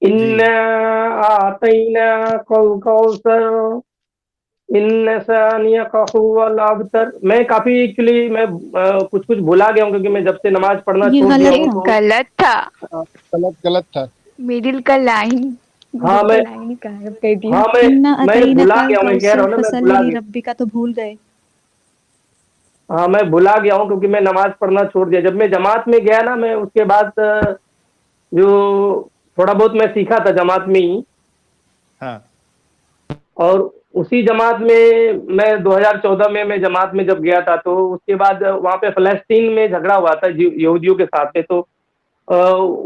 इन्ना जी। आतैना कल कौसर इन शानियका हुवल अबतर। मैं काफी एक्चुअली मैं कुछ कुछ भुला गया हूँ क्योंकि मैं जब से नमाज पढ़ना ये छोड़ दिया गलत हूँ था। तो गलत था। गलत गलत था। मिडिल का लाइन, हाँ मिडिल का मैं लाइन ही गायब कर दिया। हाँ मैं इन्ना मैं अतईना भुला कल गया हूँ, मैं कह रहा कौसर हूँ ना मैं फसल भुला ली गया। रब्बी का तो भूल गए। हाँ मैं भुला गया हूँ क्योंकि मैं नमाज पढ़ना छोड़ दिया। जब मैं जमात में गया ना, मैं उसके बाद जो थोड़ा बहुत मैं सीखा था जमात में ही। हाँ। और उसी जमात में मैं 2014 में मैं जमात में जब गया था तो उसके बाद वहाँ पे फलस्तीन में झगड़ा हुआ था यहूदियों के साथ में। तो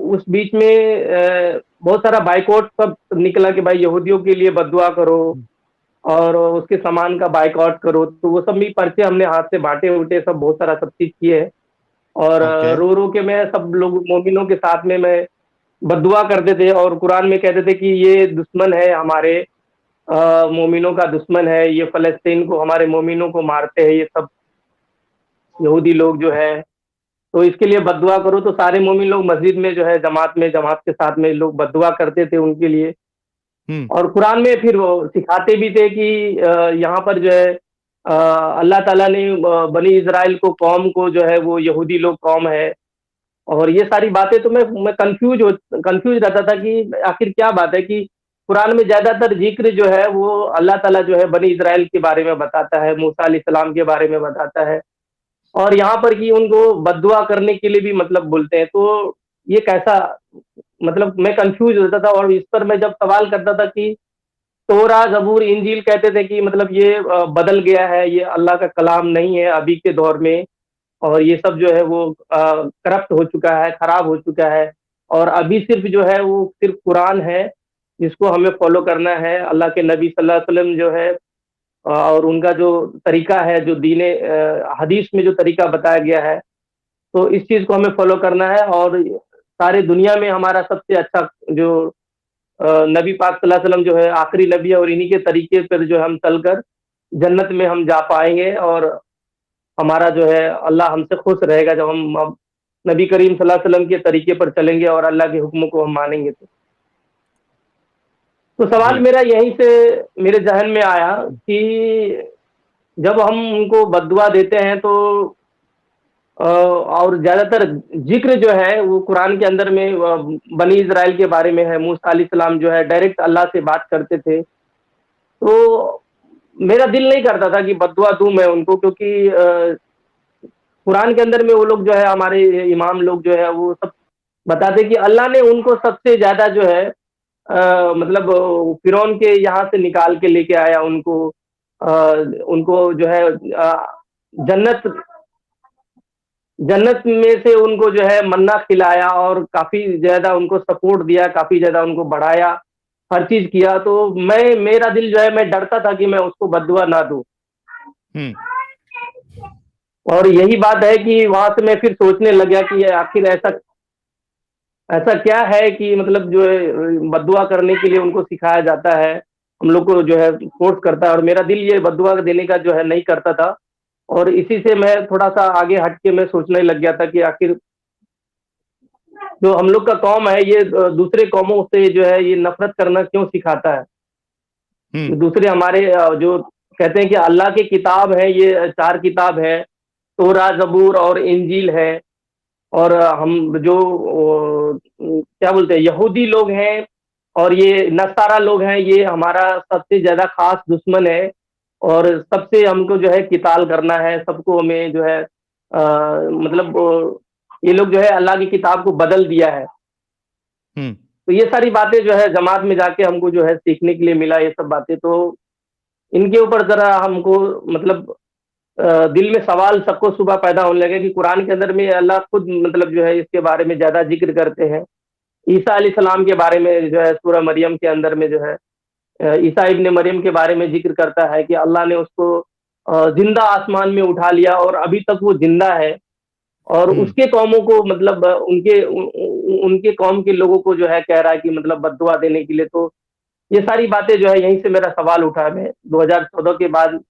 उस बीच में बहुत सारा बाइकआउट सब निकला कि भाई यहूदियों के लिए बददुआ करो और उसके सामान का बाइकआउट करो। तो वो सब भी पर्चे हमने हाथ से बांटे उठे, सब बहुत सारा सब चीज किए हैं। और ओके। रो रो के मैं सब लोग मोमिनों के साथ में मैं बददुआ करते थे और कुरान में कहते थे कि ये दुश्मन है हमारे, मोमिनों का दुश्मन है, ये फलस्तीन को हमारे मोमिनों को मारते हैं ये सब यहूदी लोग जो है। तो इसके लिए बददुआ करो। तो सारे मोमिन लोग मस्जिद में जो है जमात के साथ में लोग बददुआ करते थे उनके लिए। हम्म। और कुरान में फिर वो सिखाते भी थे कि यहाँ पर जो है अल्लाह ताला ने बनी इज़राइल को कौम को जो है वो यहूदी लोग कौम है। और ये सारी बातें तो मैं कंफ्यूज रहता था कि आखिर क्या बात है कि कुरान में ज्यादातर जिक्र जो है वो अल्लाह ताला जो है बनी इज़राइल के बारे में बताता है, मूसा अलैहिस्सलाम के बारे में बताता है। और यहाँ पर कि उनको बददुआ करने के लिए भी मतलब बोलते हैं। तो ये कैसा, मतलब मैं कंफ्यूज होता था। और इस पर मैं जब सवाल करता था कि तोरा जबूर इंजील कहते थे कि मतलब ये बदल गया है, ये अल्लाह का कलाम नहीं है अभी के दौर में। और ये सब जो है वो करप्ट हो चुका है, खराब हो चुका है। और अभी सिर्फ जो है वो सिर्फ कुरान है जिसको हमें फॉलो करना है। अल्लाह के नबी सल्लल्लाहु अलैहि वसल्लम जो है और उनका जो तरीका है, जो दीने हदीस में जो तरीका बताया गया है, तो इस चीज को हमें फॉलो करना है। और सारे दुनिया में हमारा सबसे अच्छा जो नबी पाक सल्लल्लाहु अलैहि वसल्लम जो है आखिरी नबी है और इन्हीं के तरीके पर जो है हम चलकर जन्नत में हम जा पाएंगे। और हमारा जो है अल्लाह हमसे खुश रहेगा जब हम अब नबी करीम सल्लल्लाहु अलैहि वसल्लम के तरीके पर चलेंगे और अल्लाह के हुक्म को हम मानेंगे। तो सवाल जी। मेरा यहीं से मेरे जहन में आया कि जब हम उनको बददुआ देते हैं तो और ज्यादातर जिक्र जो है वो कुरान के अंदर में बनी इज़राइल के बारे में है। मूसा अलैहिस्सलाम जो है डायरेक्ट अल्लाह से बात करते थे। तो मेरा दिल नहीं करता था कि बददुआ दूं मैं उनको, क्योंकि कुरान के अंदर में वो लोग जो है हमारे इमाम लोग जो है वो सब बताते कि अल्लाह ने उनको सबसे ज्यादा जो है मतलब फिरौन के यहाँ से निकाल के लेके आया उनको। अ, उनको जो है जन्नत जन्नत में से उनको जो है मन्ना खिलाया और काफी ज्यादा उनको सपोर्ट दिया, काफी ज्यादा उनको बढ़ाया, हर चीज किया। तो मेरा दिल जो है मैं डरता था कि मैं उसको बददुआ ना दूं। हम्म। और यही बात है कि वहां से मैं फिर सोचने लग गया कि आखिर ऐसा ऐसा क्या है कि मतलब जो है बददुआ करने के लिए उनको सिखाया जाता है, हम लोग को जो है फोर्स करता है। और मेरा दिल ये बददुआ देने का जो है नहीं करता था। और इसी से मैं थोड़ा सा आगे हट के मैं सोचने लग गया था कि आखिर जो हम लोग का कौम है ये दूसरे कौमों से जो है ये नफरत करना क्यों सिखाता है। हम्म। दूसरे हमारे जो कहते हैं कि अल्लाह की किताब है, ये चार किताब है, तोरा जबूर और इंजील है। और हम जो क्या बोलते हैं यहूदी लोग हैं और ये नसारा लोग हैं, ये हमारा सबसे ज्यादा खास दुश्मन है। और सबसे हमको जो है किताल करना है, सबको हमें जो है मतलब ये लोग जो है अल्लाह की किताब को बदल दिया है। हम्म। तो ये सारी बातें जो है जमात में जाके हमको जो है सीखने के लिए मिला ये सब बातें। तो इनके ऊपर जरा हमको मतलब दिल में सवाल सबको सुबह पैदा होने लगे कि कुरान के अंदर में अल्लाह खुद मतलब जो है इसके बारे में ज्यादा जिक्र करते हैं। ईसा अलैहिस्सलाम के बारे में जो है सूरह मरियम के अंदर में जो है ईसा इब्ने मरियम के बारे में जिक्र करता है कि अल्लाह ने उसको जिंदा आसमान में उठा लिया और अभी तक वो जिंदा है। और हम्म। उसके कौमों को मतलब उनके कौम के लोगों को जो है कह रहा है कि मतलब बददुआ देने के लिए। तो ये सारी बातें जो है यहीं से मेरा सवाल उठा। मैं 2014 के बाद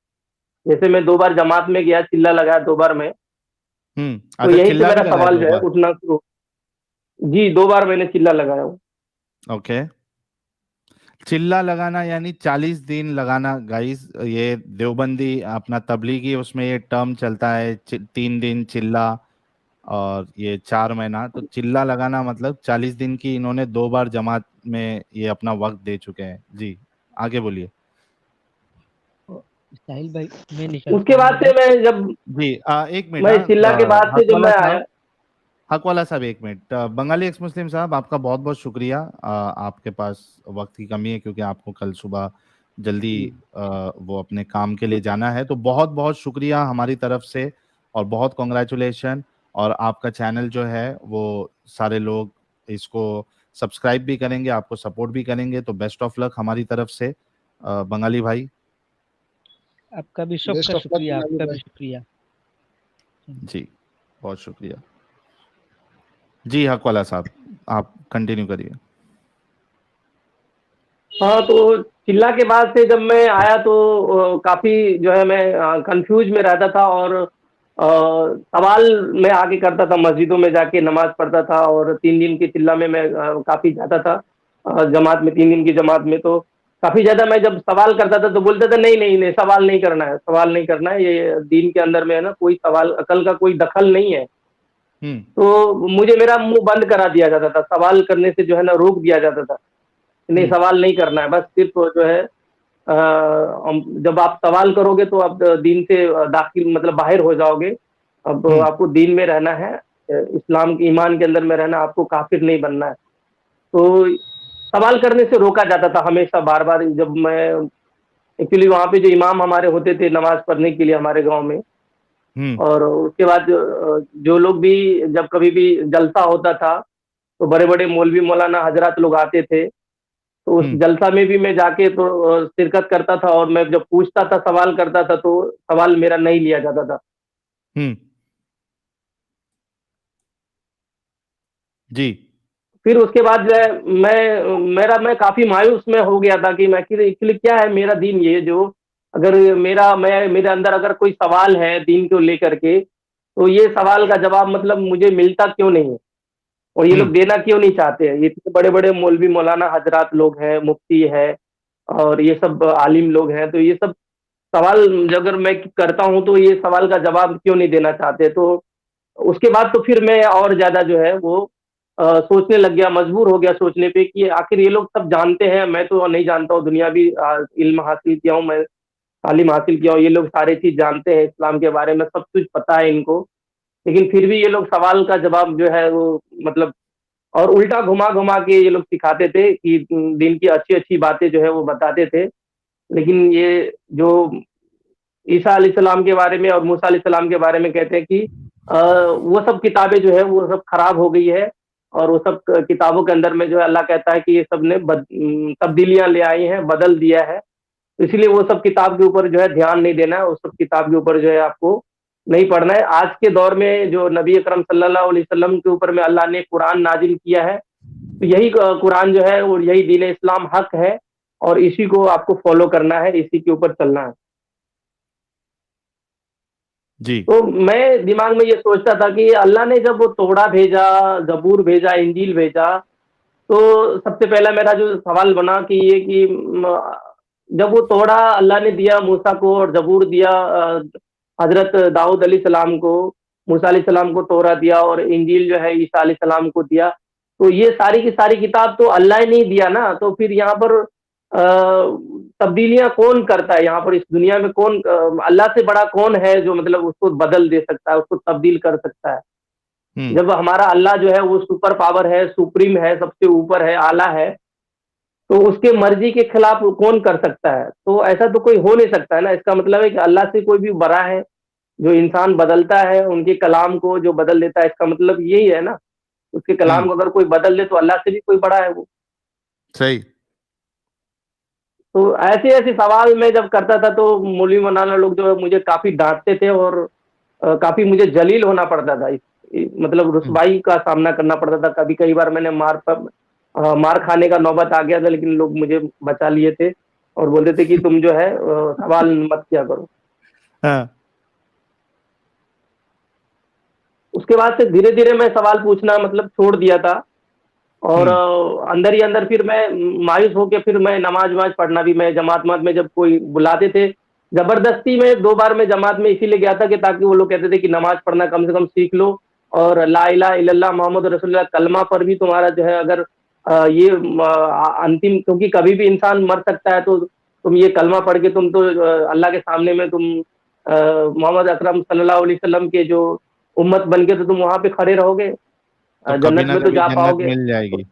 जैसे मैं 2 बार जमात में गया, चिल्ला लगाया 2 बार में। तो अच्छा, यहीं से चिल्ला भी मेरा लगाया सवाल दो जो है बार उठना शुरू। जी 2 बार मैंने चिल्ला लगाया हूँ। ओके। चिल्ला लगाना यानी 40 दिन लगाना गाइस, ये देवबंदी अपना तबलीगी उसमें ये टर्म चलता है, 3 दिन चिल्ला और ये 4 महीना। तो चिल्ला लगाना मतलब 40 दिन की इन्होंने 2 बार जमात में ये अपना वक्त दे चुके हैं। जी आगे बोलिए। साहिल भाई, मैं निशल उसके बाद से मैं जब जी एक मिनट, मैं चिल्ला के बाद से जब मैं आया। हक वाला साहब एक मिनट। बंगाली एक्स मुस्लिम साहब, आपका बहुत बहुत शुक्रिया। आपके पास वक्त की कमी है क्योंकि आपको कल सुबह जल्दी वो अपने काम के लिए जाना है, तो बहुत बहुत शुक्रिया हमारी तरफ से और बहुत कॉन्ग्रेचुलेशन। और आपका चैनल जो है वो सारे लोग इसको सब्सक्राइब भी करेंगे, आपको सपोर्ट भी करेंगे, तो बेस्ट ऑफ लक हमारी तरफ से। बंगाली भाई, आपका भी सबका शुक्रिया, आपका भी शुक्रिया जी, बहुत शुक्रिया जी। हक वाला साहब आप कंटिन्यू करिए। हाँ, तो चिल्ला के बाद से जब मैं आया तो काफी जो है मैं कंफ्यूज में रहता था और सवाल मैं आगे करता था, मस्जिदों में जाके नमाज पढ़ता था और 3 दिन की चिल्ला में मैं काफी जाता था जमात में, 3 दिन की जमात में। तो काफी ज्यादा मैं जब सवाल करता था तो बोलते थे नहीं नहीं नहीं, सवाल नहीं करना है, सवाल नहीं करना है, ये दीन के अंदर में है ना, कोई सवाल अकल का कोई दखल नहीं है। तो मुझे मेरा मुंह बंद करा दिया जाता था, सवाल करने से जो है ना रोक दिया जाता था, नहीं सवाल नहीं करना है, बस सिर्फ जो है जब आप सवाल करोगे तो आप दीन से दाखिल मतलब बाहर हो जाओगे। अब आपको दीन में रहना है, इस्लाम के ईमान के अंदर में रहना, आपको काफिर नहीं बनना है। तो सवाल करने से रोका जाता था हमेशा, बार बार। जब मैं एक्चुअली वहाँ पे जो इमाम हमारे होते थे नमाज पढ़ने के लिए हमारे गांव में, और उसके बाद जो लोग भी जब कभी भी जलसा होता था तो बड़े बड़े मौलवी मौलाना हजरत लोग आते थे, तो उस जलसा में भी मैं जाके तो शिरकत करता था और मैं जब पूछता था, सवाल करता था, तो सवाल मेरा नहीं लिया जाता था। जी। फिर उसके बाद जो है मैं काफी मायूस में हो गया था कि मैं एक्चुअली क्या है मेरा दीन, ये जो अगर मेरे अंदर अगर कोई सवाल है दीन को लेकर के, तो ये सवाल का जवाब मतलब मुझे मिलता क्यों नहीं है और ये लोग देना क्यों नहीं चाहते हैं। ये इतने बड़े बड़े मौलवी मौलाना हजरात लोग हैं, मुफ्ती है और ये सब आलिम लोग हैं, तो ये सब सवाल अगर मैं करता हूं तो ये सवाल का जवाब क्यों नहीं देना चाहते। तो उसके बाद तो फिर मैं और ज्यादा जो है वो सोचने लग गया, मजबूर हो गया सोचने पे कि आखिर ये लोग सब जानते हैं, मैं तो नहीं जानता हूँ, दुनिया भी इल्म हासिल किया हूँ, मैं तालीम हासिल किया हूँ, ये लोग सारे चीज जानते हैं इस्लाम के बारे में, सब कुछ पता है इनको, लेकिन फिर भी ये लोग सवाल का जवाब जो है वो मतलब और उल्टा घुमा घुमा के ये लोग सिखाते थे कि दिन की अच्छी अच्छी बातें जो है वो बताते थे। लेकिन ये जो ईसा अलैहिस्सलाम के बारे में और मूसा अलैहिस्सलाम के बारे में कहते हैं कि वो सब किताबें जो है वो सब खराब हो गई है, और वो सब किताबों के अंदर में जो है अल्लाह कहता है कि ये सब ने तब्दीलियां ले आई हैं, बदल दिया है, तो इसलिए वो सब किताब के ऊपर जो है ध्यान नहीं देना है, उस सब किताब के ऊपर जो है आपको नहीं पढ़ना है। आज के दौर में जो नबी अकरम सल्लल्लाहु अलैहि वसल्लम के ऊपर में अल्लाह ने कुरान नाजिल किया है, तो यही कुरान जो है और यही दीन इस्लाम हक है, और इसी को आपको फॉलो करना है, इसी के ऊपर चलना है। जी। तो मैं दिमाग में ये सोचता था कि अल्लाह ने जब वो तोड़ा भेजा, जबूर भेजा, इंजील भेजा, तो सबसे पहला मेरा जो सवाल बना कि ये कि जब वो तोड़ा अल्लाह ने दिया मूसा को और जबूर दिया हजरत दाऊद अलैहि सलाम को, मूसा अलैहि सलाम को तोरा दिया और इंजील जो है ईसा अलैहि सलाम को दिया, तो ये सारी की सारी किताब तो अल्लाह ने नहीं दिया ना, तो फिर यहाँ पर तब्दीलियां कौन करता है यहाँ पर, इस दुनिया में कौन अल्लाह से बड़ा कौन है जो मतलब उसको बदल दे सकता है, उसको तब्दील कर सकता है। जब हमारा अल्लाह जो है वो सुपर पावर है, सुप्रीम है, सबसे ऊपर है, आला है, तो उसके मर्जी के खिलाफ कौन कर सकता है। तो ऐसा तो कोई हो नहीं सकता है ना, इसका मतलब है कि अल्लाह से कोई भी बड़ा है। जो इंसान बदलता है उनके कलाम को जो बदल देता है, इसका मतलब यही है ना, उसके कलाम को अगर कोई बदल दे तो अल्लाह से भी कोई बड़ा है वो। सही। तो ऐसे ऐसे सवाल मैं जब करता था तो मौलवी मौलाना लोग जो है मुझे काफी डांटते थे और काफी मुझे जलील होना पड़ता था, मतलब रुसवाई का सामना करना पड़ता था। कभी कई बार मैंने मार खाने का नौबत आ गया था, लेकिन लोग मुझे बचा लिए थे और बोलते थे कि तुम जो है सवाल मत किया करो। उसके बाद से धीरे धीरे मैं सवाल पूछना मतलब छोड़ दिया था, और अंदर ही अंदर फिर मैं मायूस होके फिर मैं नमाज वमाज पढ़ना भी, मैं जमात में जब कोई बुलाते थे जबरदस्ती में 2 बार मैं जमात में इसीलिए गया था कि ताकि वो लोग कहते थे कि नमाज पढ़ना कम से कम सीख लो, और ला इलाहा इल्लल्लाह मोहम्मद रसूलुल्लाह कलमा पर भी तुम्हारा जो है अगर ये अंतिम, क्योंकि कभी भी इंसान मर सकता है, तो तुम ये कलमा पढ़ के तुम तो अल्लाह के सामने में तुम मोहम्मद अकरम सल्लल्लाहु अलैहि वसल्लम के जो उम्मत बन के तो तुम वहां पे खड़े रहोगे, तो कभी जन्नत ना में तो कभी जा जन्नत पाओगे। मिल तो, जाएगी।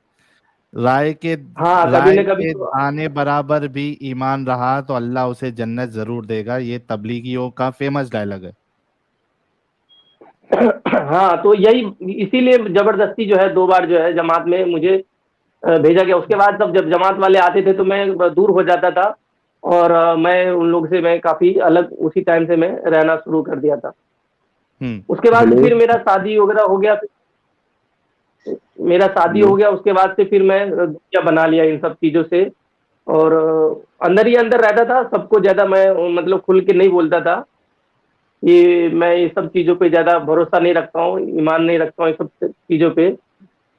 राय के हाँ कभी राय न कभी के तो। दाने बराबर भी ईमान रहा तो अल्लाह उसे जन्नत जरूर देगा, ये तबलीगियों का फेमस डायलॉग है। हाँ तो यही इसीलिए जबरदस्ती जो है 2 बार जो है जमात में मुझे भेजा गया। उसके बाद जब जब जमात वाले आते थे तो मैं दूर हो जाता था, और मैं उन लोग से मैं काफी अलग उसी टाइम से मैं रहना शुरू कर दिया था। उसके बाद फिर मेरा शादी वगैरह हो गया, उसके बाद से फिर मैं दुनिया बना लिया इन सब चीजों से, और अंदर ही अंदर रहता था। सबको ज्यादा मैं मतलब खुल के नहीं बोलता था, ये मैं ये सब चीजों पे ज्यादा भरोसा नहीं रखता हूँ, ईमान नहीं रखता हूँ ये सब चीजों पे।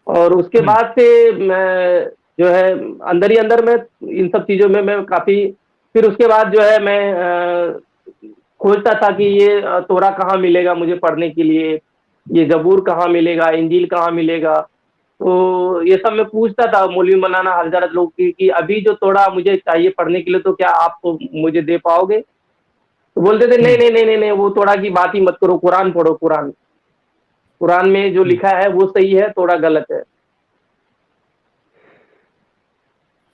और उसके बाद से मैं जो है अंदर ही अंदर में इन सब चीजों में मैं काफी, फिर उसके बाद जो है मैं खोजता था कि ये तोरा कहाँ मिलेगा मुझे पढ़ने के लिए, ये जबूर कहाँ मिलेगा, इंजील कहाँ मिलेगा। तो ये सब मैं पूछता था मौलवी मौलाना हजरत लोग की कि अभी जो तोड़ा मुझे चाहिए पढ़ने के लिए तो क्या आप मुझे दे पाओगे। तो बोलते थे नहीं नहीं नहीं नहीं नहीं, वो तोड़ा की बात ही मत करो, कुरान पढ़ो, कुरान, कुरान में जो लिखा है वो सही है, तोड़ा गलत है।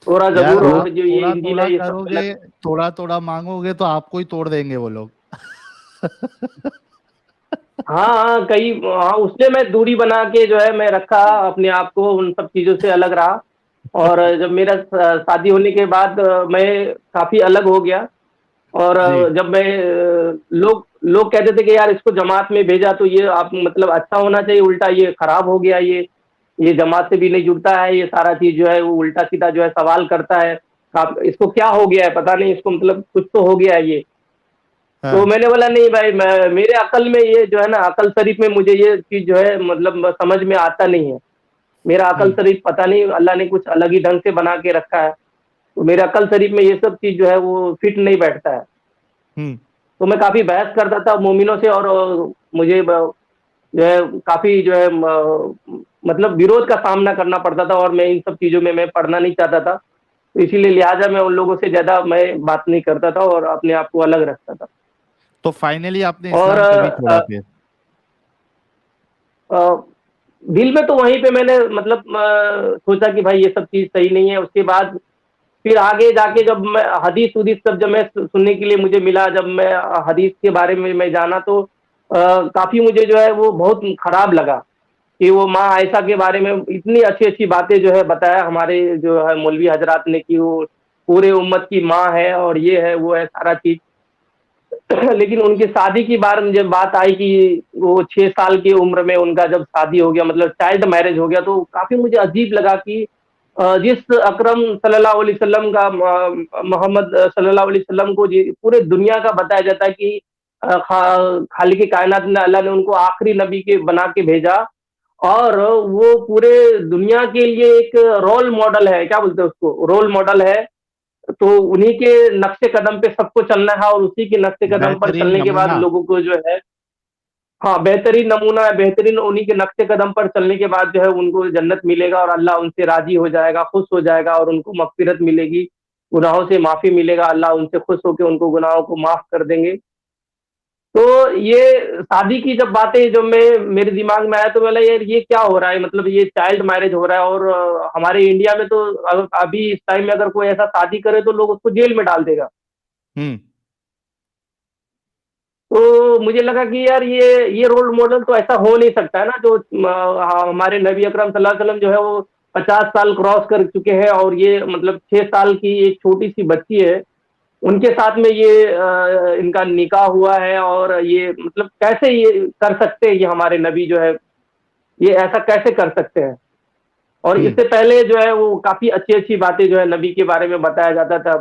तोड़ा यार जबूर आप और जो ये थोड़ा इंजील थोड़ा है ये सब करोगे, गलत है। थोड़ा थोड़ा मांगोगे तो आपको ही तोड़ देंगे वो लोग। हाँ हाँ कई, हाँ उसलिए मैं दूरी बना के जो है मैं रखा अपने आप को, उन सब चीजों से अलग रहा। और जब मेरा शादी होने के बाद मैं काफी अलग हो गया। और जी। जब मैं लोग लोग कहते थे कि यार इसको जमात में भेजा तो ये आप मतलब अच्छा होना चाहिए, उल्टा ये खराब हो गया, ये जमात से भी नहीं जुड़ता है, ये सारा चीज जो है वो उल्टा सीधा जो है सवाल करता है, आप इसको क्या हो गया है पता नहीं, इसको मतलब कुछ तो हो गया है ये। तो हाँ। मैंने बोला नहीं भाई, मैं मेरे अकल में ये जो है ना, अकल शरीफ में मुझे ये चीज जो है मतलब समझ में आता नहीं है। मेरा अकल शरीफ पता नहीं अल्लाह ने कुछ अलग ही ढंग से बना के रखा है, तो मेरे अकल शरीफ में ये सब चीज जो है वो फिट नहीं बैठता है। तो मैं काफी बहस करता था मोमिनों से, और मुझे जो है काफी जो है मतलब विरोध का सामना करना पड़ता था, और मैं इन सब चीजों में मैं पढ़ना नहीं चाहता था। तो इसीलिए लिहाजा मैं उन लोगों से ज्यादा मैं बात नहीं करता था और अपने आप को अलग रखता था। तो फाइनली आपने और इस्लाम कभी छोड़ा फिर? दिल में तो वहीं पे मैंने मतलब सोचा कि भाई ये सब चीज सही नहीं है। उसके बाद फिर आगे जाके जब मैं हदीस उदीस जब जब मैं सुनने के लिए मुझे मिला, जब मैं हदीस के बारे में मैं जाना, तो काफी मुझे जो है वो बहुत खराब लगा कि वो माँ आयशा के बारे में इतनी अच्छी अच्छी बातें जो है बताया हमारे जो है मौलवी हजरात ने कि वो पूरे उम्मत की माँ है और ये है वो है सारा चीज। लेकिन उनकी शादी की बार जब बात आई कि वो 6 साल की उम्र में उनका जब शादी हो गया, मतलब चाइल्ड मैरिज हो गया, तो काफी मुझे अजीब लगा कि जिस अकरम सल्लल्लाहु अलैहि वसल्लम का मोहम्मद सल्लल्लाहु अलैहि वसल्लम को पूरे दुनिया का बताया जाता है कि खालिक कायनात ने अल्लाह ने उनको आखिरी नबी के बना के भेजा, और वो पूरे दुनिया के लिए एक रोल मॉडल है, क्या बोलते हैं उसको, रोल मॉडल है। तो उन्हीं के नक्शे कदम पे सबको चलना है, और उसी के नक्शे कदम पर बेहतरीन चलने के बाद नमूना। लोगों को जो है, हाँ बेहतरीन नमूना है, बेहतरीन उन्हीं के नक्शे कदम पर चलने के बाद जो है उनको जन्नत मिलेगा, और अल्लाह उनसे राजी हो जाएगा, खुश हो जाएगा, और उनको मगफिरत मिलेगी, गुनाहों से माफी मिलेगा, अल्लाह उनसे खुश होकर उनको गुनाहों को माफ कर देंगे। तो ये शादी की जब बातें जब मैं मेरे दिमाग में आया तो बोला यार ये क्या हो रहा है, मतलब ये चाइल्ड मैरिज हो रहा है, और हमारे इंडिया में तो अभी इस टाइम में अगर कोई ऐसा शादी करे तो लोग उसको जेल में डाल देगा। तो मुझे लगा कि यार ये रोल मॉडल तो ऐसा हो नहीं सकता है ना, जो हमारे नबी अकरम सल्लल्लाहु अलैहि वसल्लम जो है वो 50 साल क्रॉस कर चुके हैं, और ये मतलब 6 साल की एक छोटी सी बच्ची है, उनके साथ में ये इनका निकाह हुआ है, और ये मतलब कैसे ये कर सकते हैं, ये हमारे नबी जो है ये ऐसा कैसे कर सकते हैं। और इससे पहले जो है वो काफी अच्छी अच्छी बातें जो है नबी के बारे में बताया जाता था,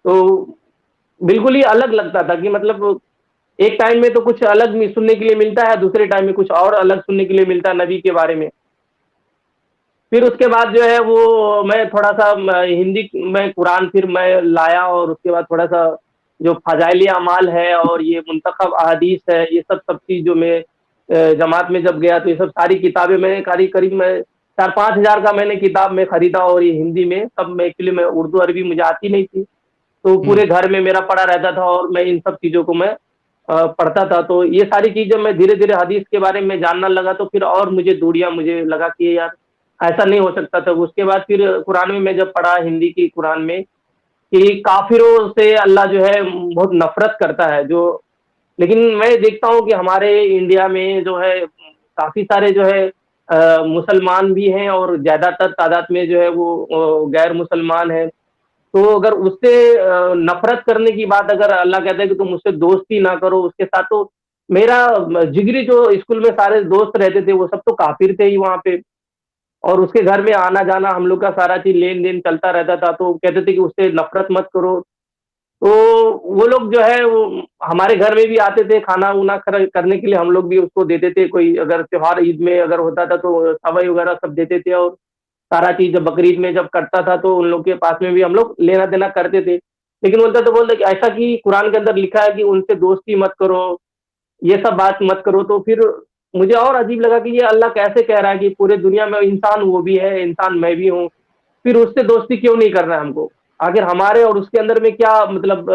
तो बिल्कुल ही अलग लगता था कि मतलब एक टाइम में तो कुछ अलग सुनने के लिए मिलता है, दूसरे टाइम में कुछ और अलग सुनने के लिए मिलता है नबी के बारे में। फिर उसके बाद जो है वो मैं थोड़ा सा हिंदी में कुरान फिर मैं लाया, और उसके बाद थोड़ा सा जो फजाइली अमाल है और ये मुंतखब अहादीस है, ये सब चीज जो मैं जमात में जब गया तो ये सब सारी किताबें मैंने करीब करीब मैं 4-5 हज़ार का मैंने किताब में खरीदा, और ये हिंदी में सब मैं एक्चुअली मैं उर्दू अरबी मुझे आती नहीं थी, तो पूरे घर में मेरा पड़ा रहता था और मैं इन सब चीजों को मैं पढ़ता था। तो ये सारी चीजें मैं धीरे धीरे हदीस के बारे में जानना लगा, तो फिर और मुझे दूरियां, मुझे लगा कि यार ऐसा नहीं हो सकता था। उसके बाद फिर कुरान में मैं जब पढ़ा हिंदी की कुरान में कि काफिरों से अल्लाह जो है बहुत नफरत करता है, जो लेकिन मैं देखता हूँ कि हमारे इंडिया में जो है काफी सारे जो है मुसलमान भी हैं, और ज्यादातर तादाद में जो है वो गैर मुसलमान है। तो अगर उससे नफरत करने की बात अगर अल्लाह कहता है कि तुम मुझसे दोस्ती ना करो उसके साथ, तो मेरा जिगरी जो स्कूल में सारे दोस्त रहते थे वो सब तो काफिर थे ही वहां पे, और उसके घर में आना जाना हम लोग का सारा चीज लेन देन चलता रहता था, तो कहते थे कि उससे नफरत मत करो। तो वो लोग जो है वो हमारे घर में भी आते थे खाना उना करने के लिए, हम लोग भी उसको देते थे, कोई अगर त्योहार ईद में अगर होता था तो सवाई वगैरह सब देते थे, और सारा चीज जब बकरीद में जब कटता था तो उन लोग के पास में भी हम लोग लेना देना करते थे। लेकिन बोलते तो बोलते कि ऐसा कि कुरान के अंदर लिखा है कि उनसे दोस्ती मत करो, ये सब बात मत करो, तो फिर मुझे और अजीब लगा कि ये अल्लाह कैसे कह रहा है कि पूरे दुनिया में इंसान वो भी है, इंसान मैं भी हूँ, फिर उससे दोस्ती क्यों नहीं करना है हमको? आखिर हमारे और उसके अंदर में क्या मतलब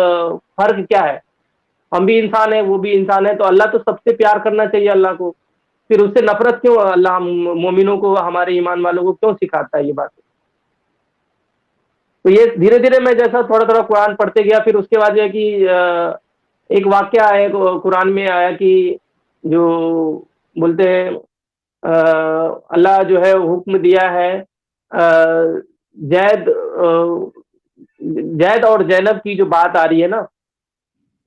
फर्क क्या है? हम भी इंसान है, वो भी इंसान है, तो अल्लाह तो सबसे प्यार करना चाहिए अल्लाह को, फिर उससे नफरत क्यों अल्लाह मोमिनों को, हमारे ईमान वालों को क्यों सिखाता है ये बात? तो ये धीरे धीरे मैं जैसा थोड़ा थोड़ा कुरान पढ़ते गया, फिर उसके बाद जो है कि एक वाक्य आया कुरान में आया कि जो बोलते हैं अल्लाह जो है हुक्म दिया है जैद जैद और जैनब की जो बात आ रही है ना,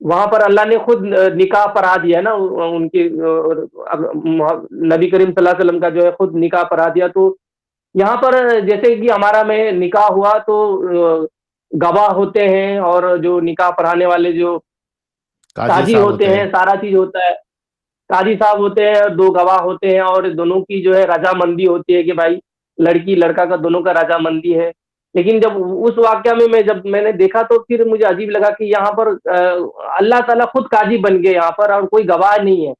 वहां पर अल्लाह ने खुद निकाह पढ़ा दिया ना उनके नबी करीम सल्लल्लाहु अलैहि वसल्लम का जो है खुद निकाह पढ़ा दिया। तो यहाँ पर जैसे कि हमारा में निकाह हुआ तो गवाह होते हैं, और जो निकाह पढ़ाने वाले जो काजी काजी साहब होते होते हैं, हैं। सारा चीज होता है, काजी साहब होते हैं, और दो गवाह होते हैं, और दोनों की जो है रजामंदी होती है कि भाई लड़की लड़का का दोनों का रजामंदी है। लेकिन जब उस वाक्य में मैं जब मैंने देखा तो फिर मुझे अजीब लगा कि यहाँ पर अल्लाह ताला खुद काजी बन गए यहाँ पर, और कोई गवाह नहीं है,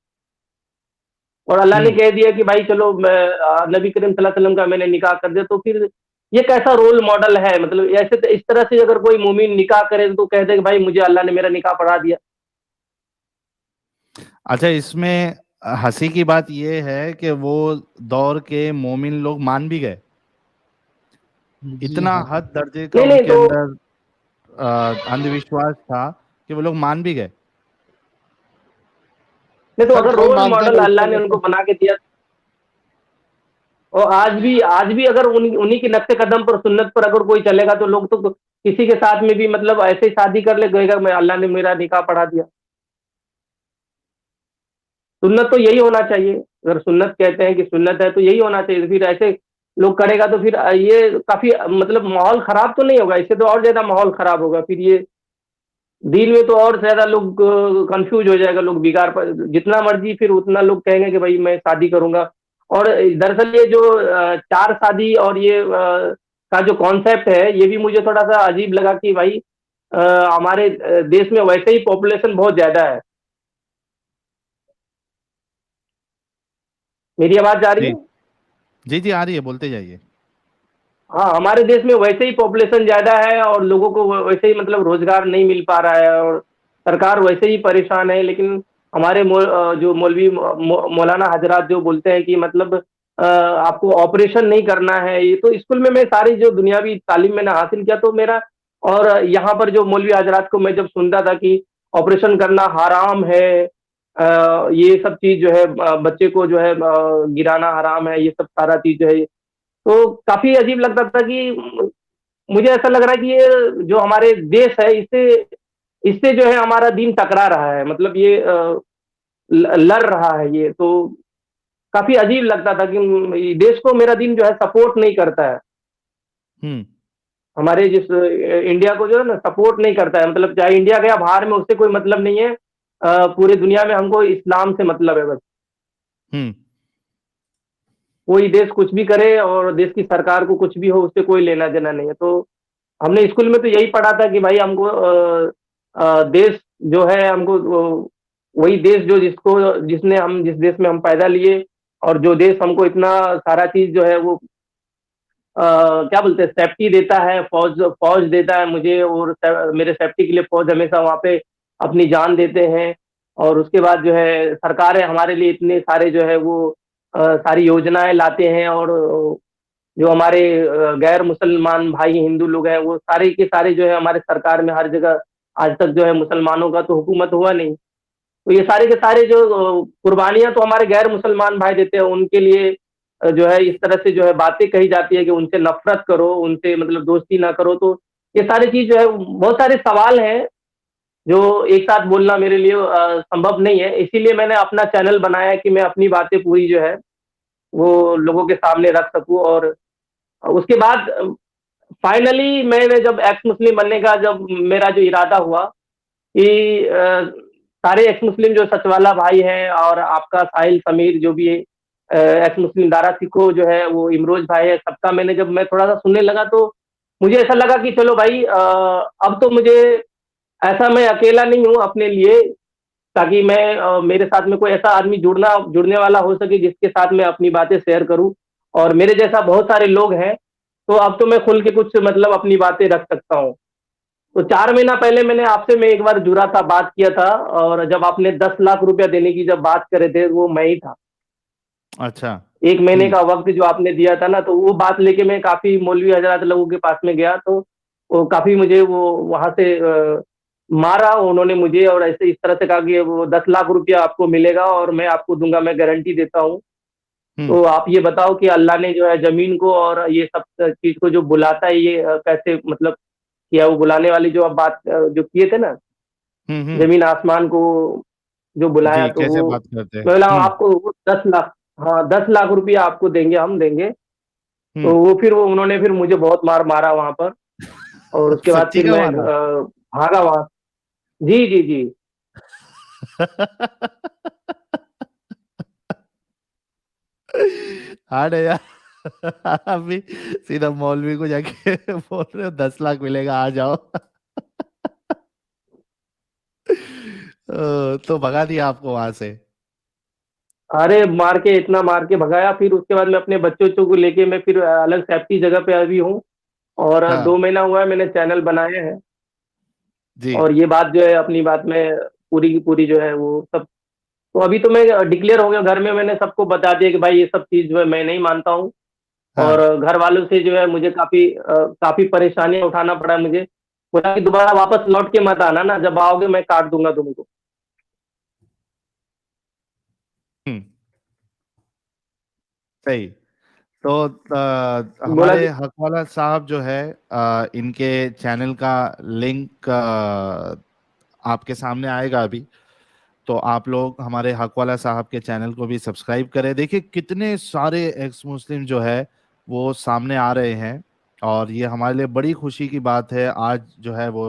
और अल्लाह ने कह दिया कि भाई चलो नबी करीम सल्लल्लाहु अलैहि वसल्लम का मैंने निकाह कर दिया। तो फिर ये कैसा रोल मॉडल है? मतलब ऐसे इस तरह से अगर कोई मोमिन निकाह करे तो कह दे कि भाई मुझे अल्लाह ने मेरा निकाह पढ़ा दिया। अच्छा, इसमें हंसी की बात यह है कि वो दौर के मोमिन लोग मान भी गए, जी इतना हाँ। हद दर्जे का नहीं नहीं, उनके तो अंदर अंधविश्वास था कि वो लोग मान भी गए। नहीं तो हर अगर कोई रोल मानता मॉडल नहीं अल्लाह था ने उनको वैसे। बना के दिया, और आज भी अगर उन्हीं के नक्शे कदम पर सुन्नत पर अगर कोई चलेगा तो लोग तो किसी के साथ में भी मतलब ऐसे ही शादी कर ले गएगा, मैं अल्लाह ने मेरा निकाह पढ़ा दिया। सुन्नत तो यही होना चाहिए, अगर सुन्नत कहते हैं कि सुन्नत है तो यही होना चाहिए। फिर ऐसे लोग करेगा तो फिर ये काफी मतलब माहौल खराब तो नहीं होगा, इससे तो और ज्यादा माहौल खराब होगा। फिर ये दीन में तो और ज्यादा लोग कंफ्यूज हो जाएगा, लोग बिगाड़ पर जितना मर्जी फिर उतना लोग कहेंगे कि भाई मैं शादी करूंगा। और दरअसल ये जो चार शादी और ये का जो कॉन्सेप्ट है, ये भी मुझे थोड़ा सा अजीब लगा कि भाई हमारे देश में वैसे ही पॉपुलेशन बहुत ज्यादा है। मेरी आवाज जा रही जी है? जी जी, आ रही है, बोलते जाइए। हाँ, हमारे देश में वैसे ही पॉपुलेशन ज्यादा है, और लोगों को वैसे ही मतलब रोजगार नहीं मिल पा रहा है, और सरकार वैसे ही परेशान है। लेकिन हमारे जो मौलवी मौलाना हजरात जो बोलते हैं कि मतलब आपको ऑपरेशन नहीं करना है, ये तो स्कूल में मैं सारी जो दुनियावी तालीम मैंने हासिल किया तो मेरा, और यहाँ पर जो मौलवी हजरात को मैं जब सुनता था कि ऑपरेशन करना हराम है, ये सब चीज जो है बच्चे को जो है गिराना हराम है, ये सब सारा चीज जो है, तो काफी अजीब लगता था कि मुझे ऐसा लग रहा है कि ये जो हमारे देश है इससे इससे जो है हमारा दीन टकरा रहा है, मतलब ये लड़ रहा है। ये तो काफी अजीब लगता था कि देश को मेरा दीन जो है सपोर्ट नहीं करता है, हम्म। हमारे जिस इंडिया को जो है ना सपोर्ट नहीं करता है। मतलब चाहे इंडिया गया बाहर में उससे कोई मतलब नहीं है, पूरे दुनिया में हमको इस्लाम से मतलब है बस। हम्म। कोई देश कुछ भी करे और देश की सरकार को कुछ भी हो, उससे कोई लेना देना नहीं है। तो हमने स्कूल में तो यही पढ़ा था कि भाई हमको देश जो है हमको वही देश जो जिस देश में हम पैदा लिए, और जो देश हमको इतना सारा चीज जो है वो क्या बोलते हैं सेफ्टी देता है, फौज फौज देता है मुझे, और मेरे सेफ्टी के लिए फौज हमेशा वहाँ पे अपनी जान देते हैं। और उसके बाद जो है सरकारें हमारे लिए इतने सारे जो है वो सारी योजनाएं लाते हैं, और जो हमारे गैर मुसलमान भाई हिंदू लोग हैं वो सारे के सारे जो है हमारे सरकार में हर जगह, आज तक जो है मुसलमानों का तो हुकूमत हुआ नहीं। तो ये सारे के सारे जो कुर्बानियां तो हमारे गैर मुसलमान भाई देते हैं, उनके लिए जो है इस तरह से जो है बातें कही जाती है कि उनसे नफरत करो, उनसे मतलब दोस्ती ना करो। तो ये सारी चीज जो है बहुत सारे सवाल हैं जो एक साथ बोलना मेरे लिए संभव नहीं है। इसीलिए मैंने अपना चैनल बनाया कि मैं अपनी बातें पूरी जो है वो लोगों के सामने रख सकूं। और उसके बाद फाइनली मैंने जब एक्स मुस्लिम बनने का जब मेरा जो इरादा हुआ कि सारे एक्स मुस्लिम जो सचवाला भाई हैं और आपका साहिल समीर जो भी एक्स मुस्लिम दारा सिखो जो है वो इमरोज भाई है, सबका मैंने जब मैं थोड़ा सा सुनने लगा तो मुझे ऐसा लगा कि चलो भाई अब तो मुझे ऐसा मैं अकेला नहीं हूँ अपने लिए, ताकि मैं मेरे साथ में कोई ऐसा आदमी जुड़ने वाला हो सके जिसके साथ मैं अपनी बातें शेयर करूं। और मेरे जैसा बहुत सारे लोग हैं, तो अब तो मैं खुल के कुछ मतलब अपनी बातें रख सकता हूँ। तो 4 महीना पहले मैंने आपसे मैं एक बार जुड़ा था, बात किया था, और जब आपने 10 लाख रुपया देने की जब बात करे थे वो मैं ही था। अच्छा। 1 महीने का वक्त जो आपने दिया था ना, तो वो बात लेके मैं काफी मौलवी हजरात लोगों के पास में गया, तो वो काफी मुझे वो वहां से मारा उन्होंने मुझे, और ऐसे इस तरह से कहा कि वो 10 लाख रुपया आपको मिलेगा और मैं आपको दूंगा, मैं गारंटी देता हूँ। तो आप ये बताओ कि अल्लाह ने जो है जमीन को और ये सब चीज को जो बुलाता है ये कैसे मतलब किया? वो बुलाने वाली जो आप बात जो किए थे ना, जमीन आसमान को जो बुलाया, जी, तो कैसे वो बात करते हैं। मैं बोला आपको वो 10 लाख, हाँ 10 लाख रुपया आपको देंगे, हम देंगे। तो वो फिर वो उन्होंने फिर मुझे बहुत मार मारा वहां पर, और उसके बाद सच्ची फिर का मैं मारा? भागा वहां। जी जी जी। हाँ नहीं यार, अभी सीधा मौलवी को जाके बोल रहे हो 10 लाख मिलेगा, आ जाओ। तो भगा दिया आपको वहां से? अरे मार के, इतना मार के भगाया। फिर उसके बाद मैं अपने बच्चों बच्चों को लेके मैं फिर अलग सेफ्टी जगह पे अभी हूँ। और हाँ 2 महीना हुआ है मैंने चैनल बनाए हैं, जी। और ये बात जो है अपनी बात में पूरी की पूरी जो है वो सब, तो अभी तो मैं डिक्लेयर हो गया घर में, मैंने सबको बता दिया कि भाई ये सब चीज जो है मैं नहीं मानता हूँ। और हाँ घर वालों से जो है मुझे काफी परेशानियां उठाना पड़ा मुझे। बोला कि दोबारा वापस लौट के मत आना ना, जब आओगे मैं काट दूंगा तुमको। हम्म, सही। तो बोला हमारे कि हकवाला साहब जो है, इनके चैनल का लिंक आपके सामने आएगा अभी। तो आप लोग हमारे हकवाला साहब के चैनल को भी सब्सक्राइब करें। देखिए कितने सारे एक्स मुस्लिम जो है वो सामने आ रहे हैं, और ये हमारे लिए बड़ी खुशी की बात है। आज जो है वो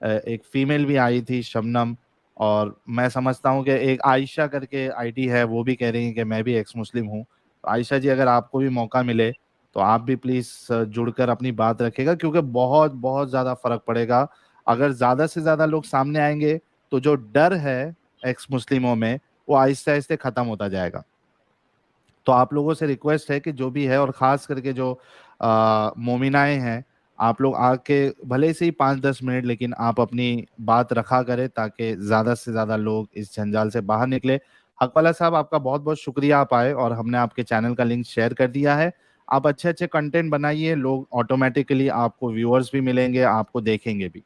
एक फीमेल भी आई थी, शबनम, और मैं समझता हूँ कि एक आयशा करके आईडी है, वो भी कह रही है कि मैं भी एक्स मुस्लिम हूँ। तो आयशा जी, अगर आपको भी मौका मिले तो आप भी प्लीज़ जुड़कर अपनी बात रखेगा, क्योंकि बहुत बहुत ज़्यादा फर्क पड़ेगा अगर ज़्यादा से ज़्यादा लोग सामने आएंगे। तो जो डर है एक्स मुस्लिमों में, वो आहिस्ते आहिस्ते खत्म होता जाएगा। तो आप लोगों से रिक्वेस्ट है कि जो भी है, और खास करके जो मोमिनाएं हैं, आप लोग आके भले से ही 5-10 मिनट, लेकिन आप अपनी बात रखा करें ताकि ज्यादा से ज्यादा लोग इस जंजाल से बाहर निकले। हकवाला साहब, आपका बहुत बहुत शुक्रिया, आप आए और हमने आपके चैनल का लिंक शेयर कर दिया है। आप अच्छे अच्छे कंटेंट बनाइए, लोग ऑटोमेटिकली आपको व्यूअर्स भी मिलेंगे, आपको देखेंगे भी।